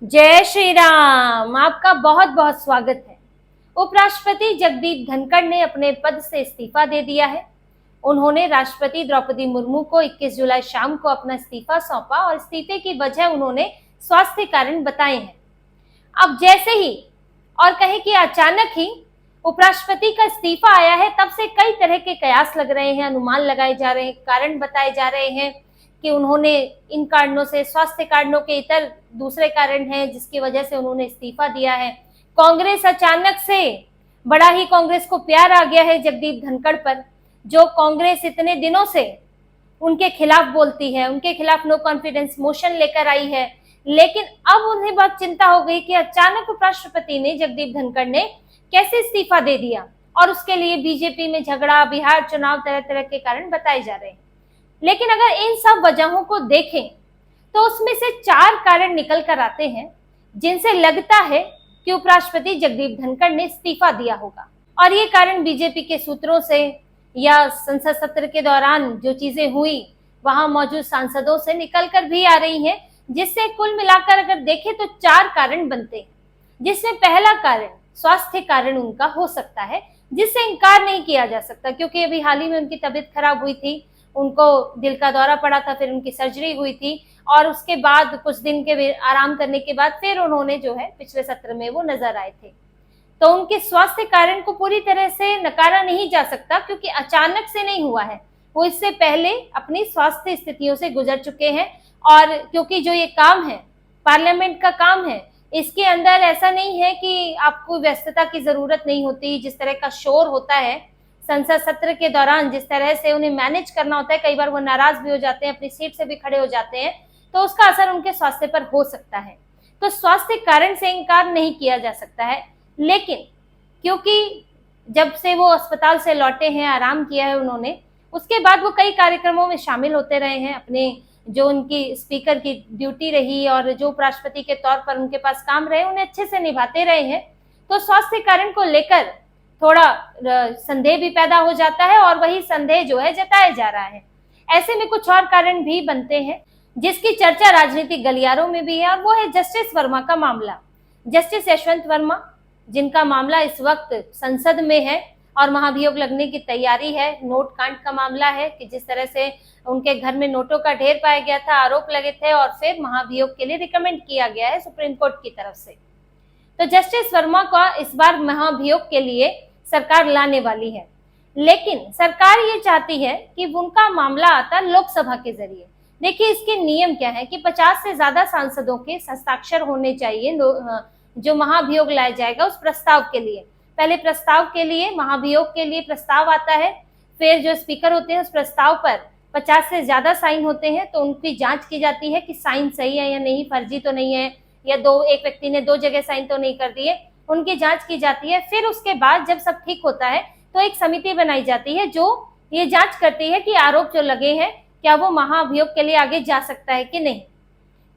जय श्री राम। आपका बहुत बहुत स्वागत है। उपराष्ट्रपति जगदीप धनखड़ ने अपने पद से इस्तीफा दे दिया है। उन्होंने राष्ट्रपति द्रौपदी मुर्मू को 21 जुलाई शाम को अपना इस्तीफा सौंपा और इस्तीफे की वजह उन्होंने स्वास्थ्य कारण बताए हैं। अब जैसे ही और कहे कि अचानक ही उपराष्ट्रपति का इस्तीफा आया है, तब से कई तरह के कयास लग रहे हैं, अनुमान लगाए जा रहे हैं, कारण बताए जा रहे हैं कि उन्होंने इन कारणों से, स्वास्थ्य कारणों के इतर दूसरे कारण हैं जिसकी वजह से उन्होंने इस्तीफा दिया है। कांग्रेस अचानक से, बड़ा ही कांग्रेस को प्यार आ गया है जगदीप धनखड़ पर, जो कांग्रेस इतने दिनों से उनके खिलाफ बोलती है, उनके खिलाफ नो कॉन्फिडेंस मोशन लेकर आई है। लेकिन अब उन्हें बहुत चिंता हो गई कि अचानक उपराष्ट्रपति ने, जगदीप धनखड़ ने कैसे इस्तीफा दे दिया, और उसके लिए बीजेपी में झगड़ा, बिहार चुनाव, तरह तरह के कारण बताए जा रहे हैं। लेकिन अगर इन सब वजहों को देखें तो उसमें से 4 कारण निकल कर आते हैं जिनसे लगता है कि उपराष्ट्रपति जगदीप धनखड़ ने इस्तीफा दिया होगा। और ये कारण बीजेपी के सूत्रों से या संसद सत्र के दौरान जो चीजें हुई वहां मौजूद सांसदों से निकल कर भी आ रही हैं, जिससे कुल मिलाकर अगर देखें तो 4 कारण बनते हैं। जिसमें पहला कारण स्वास्थ्य कारण उनका हो सकता है, जिससे इनकार नहीं किया जा सकता, क्योंकि अभी हाल ही में उनकी तबीयत खराब हुई थी, उनको दिल का दौरा पड़ा था, फिर उनकी सर्जरी हुई थी और उसके बाद कुछ दिन के आराम करने के बाद फिर उन्होंने जो है पिछले सत्र में वो नजर आए थे। तो उनके स्वास्थ्य कारण को पूरी तरह से नकारा नहीं जा सकता, क्योंकि अचानक से नहीं हुआ है, वो इससे पहले अपनी स्वास्थ्य स्थितियों से गुजर चुके हैं। और क्योंकि जो ये काम है, पार्लियामेंट का काम है, इसके अंदर ऐसा नहीं है कि आपको व्यस्तता की जरूरत नहीं होती। जिस तरह का शोर होता है संसद सत्र के दौरान, जिस तरह से उन्हें मैनेज करना होता है, कई बार वो नाराज भी हो जाते हैं, अपनी सीट से भी खड़े हो जाते हैं, तो उसका असर उनके स्वास्थ्य पर हो सकता है। तो स्वास्थ्य कारण से इनकार नहीं किया जा सकता है। लेकिन क्योंकि जब से वो अस्पताल से लौटे हैं, आराम किया है उन्होंने, उसके बाद वो कई कार्यक्रमों में शामिल होते रहे हैं। अपने जो उनकी स्पीकर की ड्यूटी रही और जो उपराष्ट्रपति के तौर पर उनके पास काम रहे, उन्हें अच्छे से निभाते रहे हैं। तो स्वास्थ्य कारण को लेकर थोड़ा संदेह भी पैदा हो जाता है और वही संदेह जो है जताया जा रहा है। ऐसे में कुछ और कारण भी बनते हैं जिसकी चर्चा राजनीतिक गलियारों में भी है, और वो है जस्टिस वर्मा का मामला। जस्टिस यशवंत वर्मा, जिनका मामला इस वक्त संसद में है और महाभियोग लगने की तैयारी है। नोट कांड का मामला है कि जिस तरह से उनके घर में नोटों का ढेर पाया गया था, आरोप लगे थे और फिर महाभियोग के लिए रिकमेंड किया गया है सुप्रीम कोर्ट की तरफ से। तो जस्टिस वर्मा का इस बार महाभियोग के लिए सरकार लाने वाली है, लेकिन सरकार ये चाहती है कि उनका मामला आता लोकसभा के जरिए। देखिए इसके नियम क्या है कि 50 से ज्यादा सांसदों के हस्ताक्षर होने चाहिए जो महाभियोग लाया जाएगा उस प्रस्ताव के लिए। पहले प्रस्ताव के लिए, महाभियोग के लिए प्रस्ताव आता है, फिर जो स्पीकर होते हैं उस प्रस्ताव पर 50 से ज्यादा साइन होते हैं, तो उनकी जांच की जाती है कि साइन सही है या नहीं, फर्जी तो नहीं है, या एक व्यक्ति ने 2 जगह साइन तो नहीं कर दिए, उनकी जांच की जाती है। फिर उसके बाद जब सब ठीक होता है तो एक समिति बनाई जाती है जो ये जांच करती है कि आरोप जो लगे हैं क्या वो महाभियोग के लिए आगे जा सकता है कि नहीं।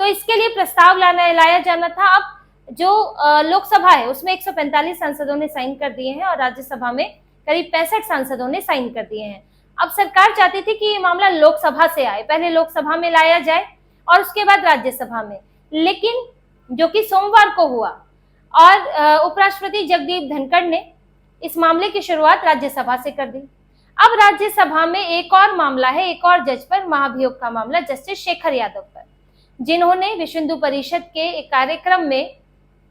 तो इसके लिए प्रस्ताव लाया जाना था। अब जो लोकसभा है उसमें 145 सांसदों ने साइन कर दिए हैं और राज्यसभा में करीब 65 सांसदों ने साइन कर दिए हैं। अब सरकार चाहती थी कि ये मामला लोकसभा से आए, पहले लोकसभा में लाया जाए और उसके बाद राज्यसभा में, लेकिन जो कि सोमवार को हुआ और उपराष्ट्रपति जगदीप धनखड़ ने इस मामले की शुरुआत राज्यसभा से कर दी। अब राज्यसभा में एक और मामला है, एक और जज पर, महाभियोग का मामला जस्टिस शेखर यादव पर, जिन्होंने विश्व हिंदू परिषद के एक कार्यक्रम में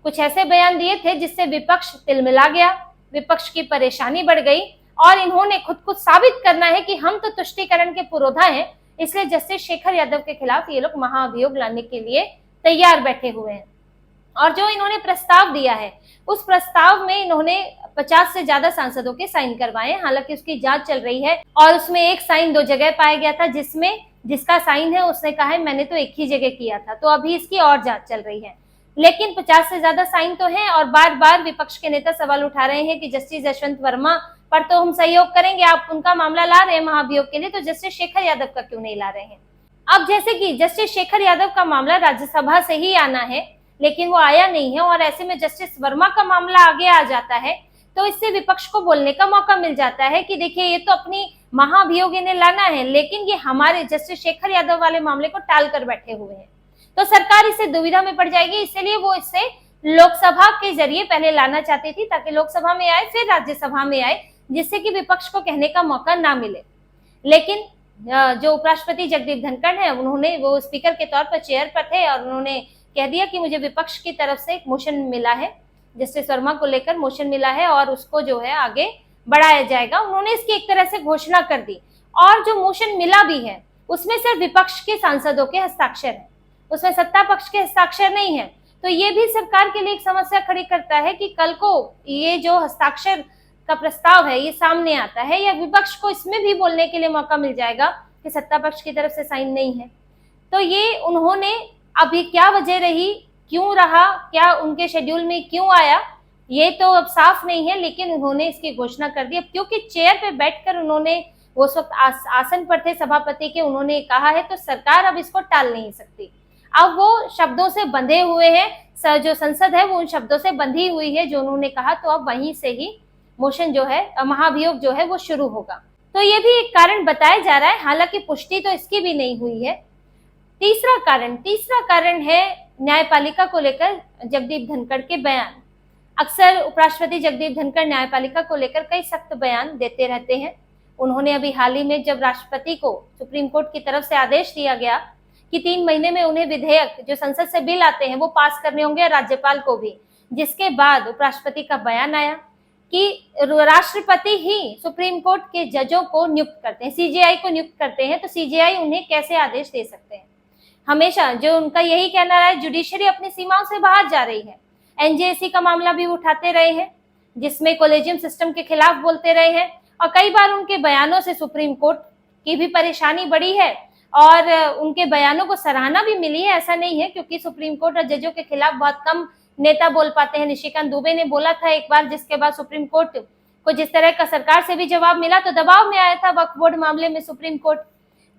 कुछ ऐसे बयान दिए थे जिससे विपक्ष तिलमिला गया, विपक्ष की परेशानी बढ़ गई और इन्होंने खुद को साबित करना है कि हम तो तुष्टीकरण के पुरोधा हैं, इसलिए जस्टिस शेखर यादव के खिलाफ ये लोग महाभियोग लाने के लिए तैयार बैठे हुए हैं। और जो इन्होंने प्रस्ताव दिया है उस प्रस्ताव में इन्होंने 50 से ज्यादा सांसदों के साइन करवाए। हालांकि उसकी जांच चल रही है और उसमें एक साइन 2 जगह पाया गया था, जिसका साइन है उसने कहा है मैंने तो एक ही जगह किया था, तो अभी इसकी और जांच चल रही है। लेकिन 50 से ज्यादा साइन तो हैं और बार बार विपक्ष के नेता सवाल उठा रहे हैं कि जस्टिस यशवंत वर्मा पर तो हम सहयोग करेंगे, आप उनका मामला ला रहे हैं महाभियोग के लिए, तो जस्टिस शेखर यादव का क्यों नहीं ला रहे हैं। अब जैसे कि जस्टिस शेखर यादव का मामला राज्यसभा से ही आना है, लेकिन वो आया नहीं है और ऐसे में जस्टिस वर्मा का मामला आगे आ जाता है, तो इससे विपक्ष को बोलने का मौका मिल जाता है कि देखिए ये तो अपनी महाभियोग इन्हें लाना है, लेकिन ये हमारे जस्टिस शेखर यादव वाले मामले को टाल कर बैठे हुए हैं। तो सरकार इससे दुविधा में पड़ जाएगी। इसलिए वो इससे लोकसभा के जरिए पहले लाना चाहती थी, ताकि लोकसभा में आए फिर राज्यसभा में आए, जिससे कि विपक्ष को कहने का मौका ना मिले। लेकिन जो उपराष्ट्रपति जगदीप धनखड़ है, उन्होंने, वो स्पीकर के तौर पर चेयर पर थे और उन्होंने कह दिया कि मुझे विपक्ष की तरफ से एक मोशन मिला है, जस्टिस वर्मा को लेकर मोशन मिला है और उसको जो है आगे बढ़ाया जाएगा। उन्होंने इसकी एक तरह से घोषणा कर दी। और जो मोशन मिला भी है उसमें सिर्फ विपक्ष के सांसदों के हस्ताक्षर है, उसमें सत्ता पक्ष के हस्ताक्षर नहीं है। तो ये भी सरकार के लिए एक समस्या खड़ी करता है कि कल को ये जो हस्ताक्षर का प्रस्ताव है ये सामने आता है, या विपक्ष को इसमें भी बोलने के लिए मौका मिल जाएगा कि सत्ता पक्ष की तरफ से साइन नहीं है। तो ये उन्होंने, अभी क्या वजह रही, क्यों रहा, क्या उनके शेड्यूल में क्यों आया, ये तो अब साफ नहीं है, लेकिन उन्होंने इसकी घोषणा कर दी। अब क्योंकि चेयर पे बैठकर उन्होंने, वो उस वक्त आसन पर थे सभापति के, उन्होंने कहा है, तो सरकार अब इसको टाल नहीं सकती। अब वो शब्दों से बंधे हुए हैं, जो संसद है वो उन शब्दों से बंधी हुई है जो उन्होंने कहा, तो अब वहीं से ही मोशन जो है, महाभियोग जो है वो शुरू होगा। तो ये भी एक कारण बताया जा रहा है, हालांकि पुष्टि तो इसकी भी नहीं हुई है। तीसरा कारण है न्यायपालिका को लेकर जगदीप धनखड़ के बयान। अक्सर उपराष्ट्रपति जगदीप धनखड़ न्यायपालिका को लेकर कई सख्त बयान देते रहते हैं। उन्होंने अभी हाल ही में, जब राष्ट्रपति को सुप्रीम कोर्ट की तरफ से आदेश दिया गया कि 3 महीने में उन्हें विधेयक जो संसद से बिल आते हैं वो पास करने होंगे, राज्यपाल को भी, जिसके बाद उपराष्ट्रपति का बयान आया कि राष्ट्रपति ही सुप्रीम कोर्ट के जजों को नियुक्त करते हैं, सीजेआई को नियुक्त करते हैं, तो सीजेआई उन्हें कैसे आदेश दे सकते हैं। हमेशा जो उनका यही कहना रहा है, जुडिशरी अपनी सीमाओं से बाहर जा रही है। एनजेएसी का मामला भी उठाते रहे हैं, जिसमें कॉलेजियम सिस्टम के खिलाफ बोलते रहे हैं, और कई बार उनके बयानों से सुप्रीम कोर्ट की भी परेशानी बढ़ी है और उनके बयानों को सराहना भी मिली है। ऐसा नहीं है, क्योंकि सुप्रीम कोर्ट और जजों के खिलाफ बहुत कम नेता बोल पाते हैं। निशिकांत दुबे ने बोला था एक बार, जिसके बाद सुप्रीम कोर्ट को जिस तरह का सरकार से भी जवाब मिला, तो दबाव में आया था वक्फ बोर्ड मामले में सुप्रीम कोर्ट।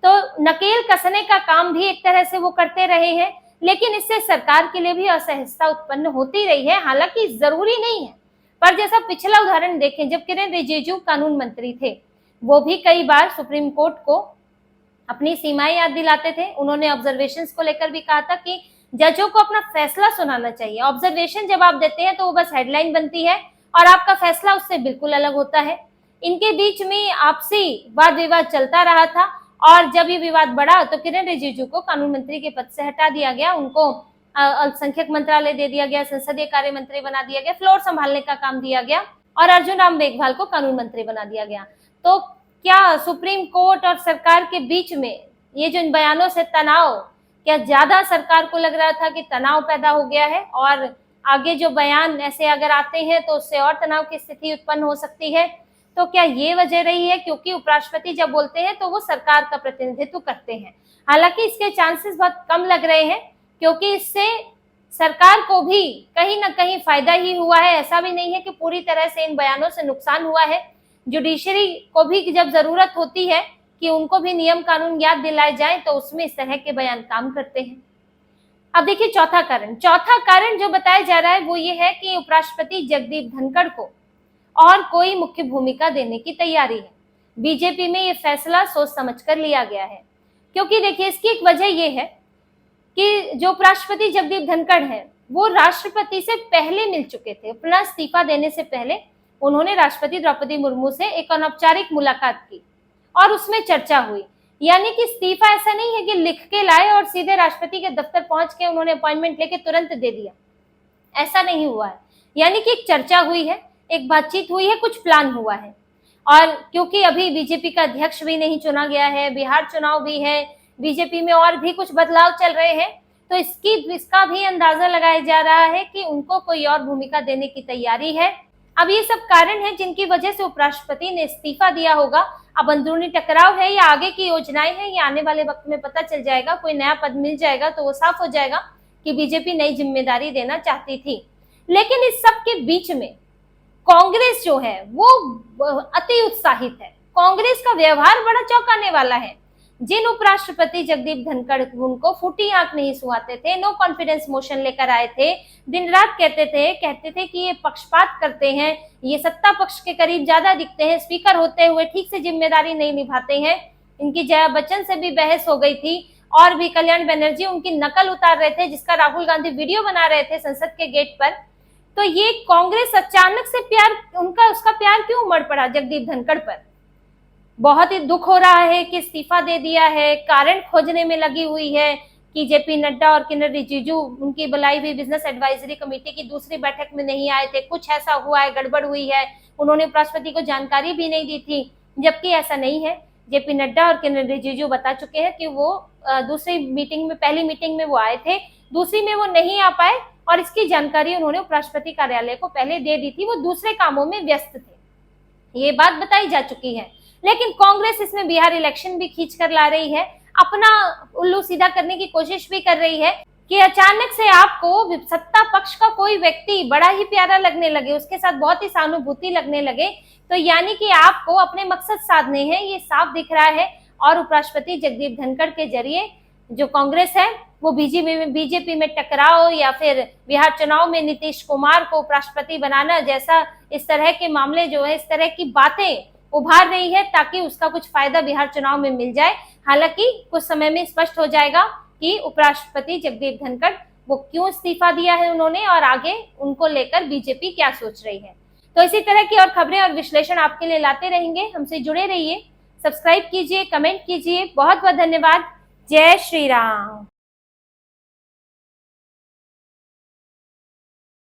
तो नकेल कसने का काम भी एक तरह से वो करते रहे हैं, लेकिन इससे सरकार के लिए भी असहजता उत्पन्न होती रही है। हालांकि जरूरी नहीं है, पर जैसा पिछला उदाहरण देखें, जब किरेन रिजिजू कानून मंत्री थे, वो भी कई बार सुप्रीम कोर्ट को अपनी सीमाएं याद दिलाते थे। उन्होंने ऑब्जर्वेशंस को लेकर भी कहा था कि जजों को अपना फैसला सुनाना चाहिए। ऑब्जर्वेशन जब आप देते हैं तो वो बस हेडलाइन बनती है और आपका फैसला उससे बिल्कुल अलग होता है। इनके बीच में आपसी वाद विवाद चलता रहा था और जब ये विवाद बढ़ा तो किरेन रिजिजू को कानून मंत्री के पद से हटा दिया गया, उनको अल्पसंख्यक मंत्रालय दे दिया गया, संसदीय कार्य मंत्री बना दिया गया, फ्लोर संभालने का काम दिया गया और अर्जुन राम मेघवाल को कानून मंत्री बना दिया गया। तो क्या सुप्रीम कोर्ट और सरकार के बीच में ये जो इन बयानों से तनाव, क्या ज्यादा सरकार को लग रहा था कि तनाव पैदा हो गया है और आगे जो बयान ऐसे अगर आते हैं तो उससे और तनाव की स्थिति उत्पन्न हो सकती है? तो क्या ये वजह रही है? क्योंकि उपराष्ट्रपति जब बोलते हैं तो वो सरकार का प्रतिनिधित्व करते हैं। हालांकि इसके चांसेस बहुत कम लग रहे हैं, क्योंकि इससे सरकार को भी कहीं ना कहीं फायदा ही हुआ है। ऐसा भी नहीं है कि पूरी तरह से इन बयानों से नुकसान हुआ है। जुडिशरी को भी जब जरूरत होती है कि उनको भी नियम कानून याद दिलाए जाए, तो उसमें इस तरह के बयान काम करते हैं। अब देखिए चौथा कारण जो बताया जा रहा है वो ये है कि उपराष्ट्रपति जगदीप धनखड़ को और कोई मुख्य भूमिका देने की तैयारी है। बीजेपी में ये फैसला सोच समझकर लिया गया है, क्योंकि देखिए इसकी एक वजह ये है कि जो उपराष्ट्रपति जगदीप धनखड़ है वो राष्ट्रपति से पहले मिल चुके थे। अपना इस्तीफा देने से पहले उन्होंने राष्ट्रपति द्रौपदी मुर्मू से एक अनौपचारिक मुलाकात की और उसमें चर्चा हुई। यानी कि इस्तीफा ऐसा नहीं है कि लिख के लाए और सीधे राष्ट्रपति के दफ्तर पहुंच के उन्होंने अपॉइंटमेंट लेके तुरंत दे दिया, ऐसा नहीं हुआ है। यानी कि एक चर्चा हुई है, एक बातचीत हुई है, कुछ प्लान हुआ है। और क्योंकि अभी बीजेपी का अध्यक्ष भी नहीं चुना गया है, बिहार चुनाव भी है, बीजेपी में और भी कुछ बदलाव चल रहे हैं, तो इसका भी अंदाजा लगाया जा रहा है कि उनको कोई और भूमिका देने की तैयारी है। अब ये सब कारण है जिनकी वजह से उपराष्ट्रपति ने इस्तीफा दिया होगा। अब अंदरूनी टकराव है या आगे की योजनाएं हैं, ये आने वाले वक्त में पता चल जाएगा। कोई नया पद मिल जाएगा तो वो साफ हो जाएगा कि बीजेपी नई जिम्मेदारी देना चाहती थी। लेकिन इस सब के बीच में कांग्रेस जो है वो अति उत्साहित है। कांग्रेस का व्यवहार बड़ा चौंकाने वाला है। जिन उपराष्ट्रपति जगदीप धनखड़ उनको फूटी आंख नहीं सुहाते थे, नो कॉन्फिडेंस मोशन लेकर आए थे, दिन रात कहते थे कि ये पक्षपात करते हैं, ये सत्ता पक्ष के करीब ज्यादा दिखते हैं, स्पीकर होते हुए ठीक से जिम्मेदारी नहीं निभाते हैं। इनकी जया बच्चन से भी बहस हो गई थी और भी कल्याण बनर्जी उनकी नकल उतार रहे थे, जिसका राहुल गांधी वीडियो बना रहे थे संसद के गेट पर। तो ये कांग्रेस अचानक से उसका प्यार क्यों उमड़ पड़ा जगदीप धनखड़ पर? बहुत ही दुख हो रहा है कि इस्तीफा दे दिया है, कारण खोजने में लगी हुई है कि जेपी नड्डा और किरण रिजिजू उनकी बुलाई हुई बिजनेस एडवाइजरी कमेटी की दूसरी बैठक में नहीं आए थे, कुछ ऐसा हुआ है, गड़बड़ हुई है, उन्होंने उपराष्ट्रपति को जानकारी भी नहीं दी थी, जबकि ऐसा नहीं है। जेपी नड्डा और किरण रिजिजू बता चुके हैं कि वो दूसरी मीटिंग में, पहली मीटिंग में वो आए थे, दूसरी में वो नहीं आ पाए और इसकी जानकारी उन्होंने उपराष्ट्रपति कार्यालय को पहले दे दी थी, वो दूसरे कामों में व्यस्त थे, ये बात बताई जा चुकी है। लेकिन कांग्रेस इसमें बिहार इलेक्शन भी खींच कर ला रही है, अपना उल्लू सीधा करने की कोशिश भी कर रही है कि अचानक से आपको सत्ता पक्ष का कोई व्यक्ति बड़ा ही प्यारा लगने लगे, उसके साथ बहुत ही सहानुभूति लगने लगे, तो यानी कि आपको अपने मकसद साधने हैं, ये साफ दिख रहा है। और उपराष्ट्रपति जगदीप धनखड़ के जरिए जो कांग्रेस है वो बीजेपी में टकराव या फिर बिहार चुनाव में नीतीश कुमार को उपराष्ट्रपति बनाना जैसा इस तरह के मामले जो है, इस तरह की बातें उभार रही है ताकि उसका कुछ फायदा बिहार चुनाव में मिल जाए। हालांकि कुछ समय में स्पष्ट हो जाएगा कि उपराष्ट्रपति जगदीप धनखड़ वो क्यों इस्तीफा दिया है उन्होंने, और आगे उनको लेकर बीजेपी क्या सोच रही है। तो इसी तरह की और खबरें और विश्लेषण आपके लिए लाते रहेंगे, हमसे जुड़े रहिए, सब्सक्राइब कीजिए, कमेंट कीजिए। बहुत बहुत धन्यवाद। जय श्री राम।